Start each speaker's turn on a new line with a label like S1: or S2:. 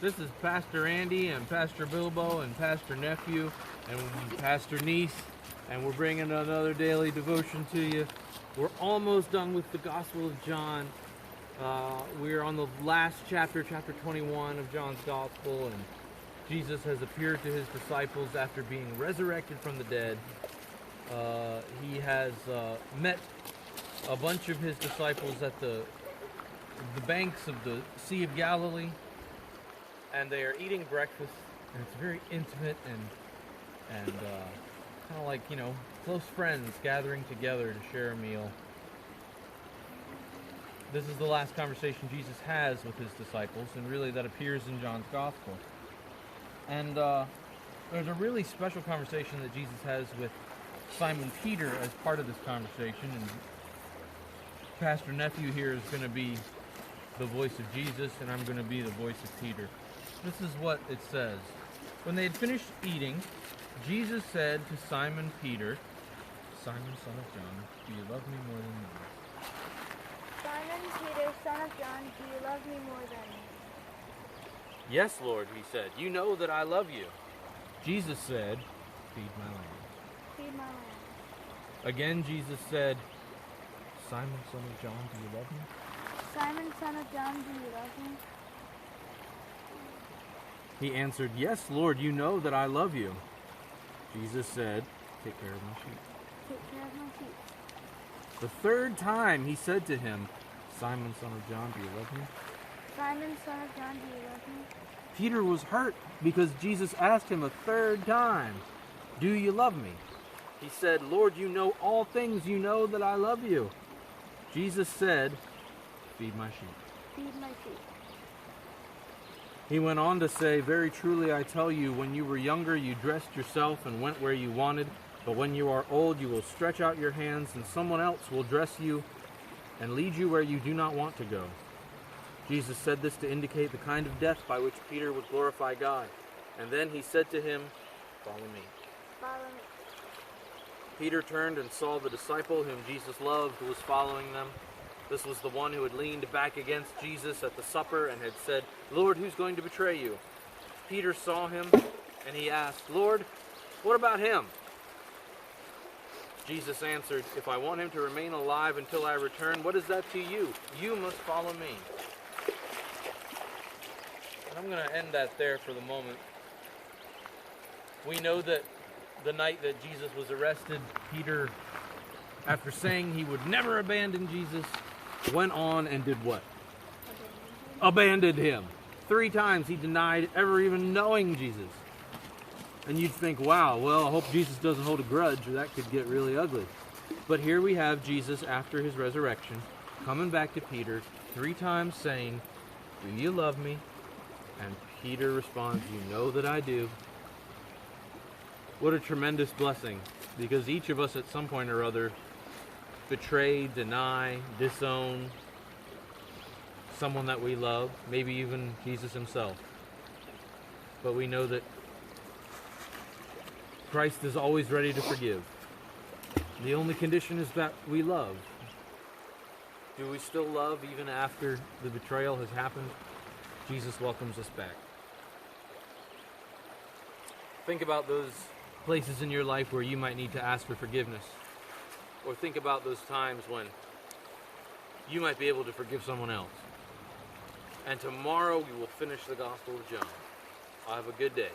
S1: This is Pastor Andy and Pastor Bilbo and Pastor Nephew and Pastor Niece, and we're bringing another daily devotion to you. We're almost done with the Gospel of John. We're on the last chapter, chapter 21 of John's Gospel, and Jesus has appeared to his disciples after being resurrected from the dead. He has met a bunch of his disciples at the banks of the Sea of Galilee, and they are eating breakfast, and it's very intimate and kind of like, close friends gathering together to share a meal. This is the last conversation Jesus has with his disciples, and really that appears in John's Gospel. And there's a really special conversation that Jesus has with Simon Peter as part of this conversation, and Pastor Nephew here is going to be the voice of Jesus, and I'm going to be the voice of Peter. This is what it says. When they had finished eating, Jesus said to Simon Peter, "Simon, son of John, do you love me more than these?"
S2: Simon Peter, son of John, do you love me more than these?
S1: "Yes, Lord," he said. "You know that I love you." Jesus said, "Feed my lambs."
S2: Feed my lambs.
S1: Again, Jesus said, "Simon, son of John, do you love me?"
S2: Simon, son of John, do you love me?
S1: He answered, "Yes, Lord, you know that I love you." Jesus said, "Take care of my sheep."
S2: Take care of my sheep.
S1: The third time he said to him, "Simon, son of John, do you love me?"
S2: Simon, son of John, do you love me?
S1: Peter was hurt because Jesus asked him a third time, "Do you love me?" He said, "Lord, you know all things. You know that I love you." Jesus said, "Feed my sheep."
S2: Feed my sheep.
S1: He went on to say, "Very truly I tell you, when you were younger, you dressed yourself and went where you wanted. But when you are old, you will stretch out your hands, and someone else will dress you and lead you where you do not want to go." Jesus said this to indicate the kind of death by which Peter would glorify God. And then he said to him, "Follow me."
S2: Follow me.
S1: Peter turned and saw the disciple whom Jesus loved was following them. This was the one who had leaned back against Jesus at the supper and had said, "Lord, who's going to betray you?" Peter saw him, and he asked, "Lord, what about him?" Jesus answered, "If I want him to remain alive until I return, what is that to you? You must follow me." And I'm going to end that there for the moment. We know that the night that Jesus was arrested, Peter, after saying he would never abandon Jesus, went on and did what? Abandoned him. 3 times he denied ever even knowing Jesus. And you'd think, wow, well, I hope Jesus doesn't hold a grudge, or that could get really ugly. But here we have Jesus, after his resurrection, coming back to Peter 3 times saying, "Do you love me?" And Peter responds, "You know that I do." What a tremendous blessing, because each of us at some point or other betray, deny, disown someone that we love, maybe even Jesus himself. But we know that Christ is always ready to forgive. The only condition is that we love. Do we still love even after the betrayal has happened? Jesus welcomes us back. Think about those places in your life where you might need to ask for forgiveness. Or think about those times when you might be able to forgive someone else. And tomorrow we will finish the Gospel of John. Have a good day.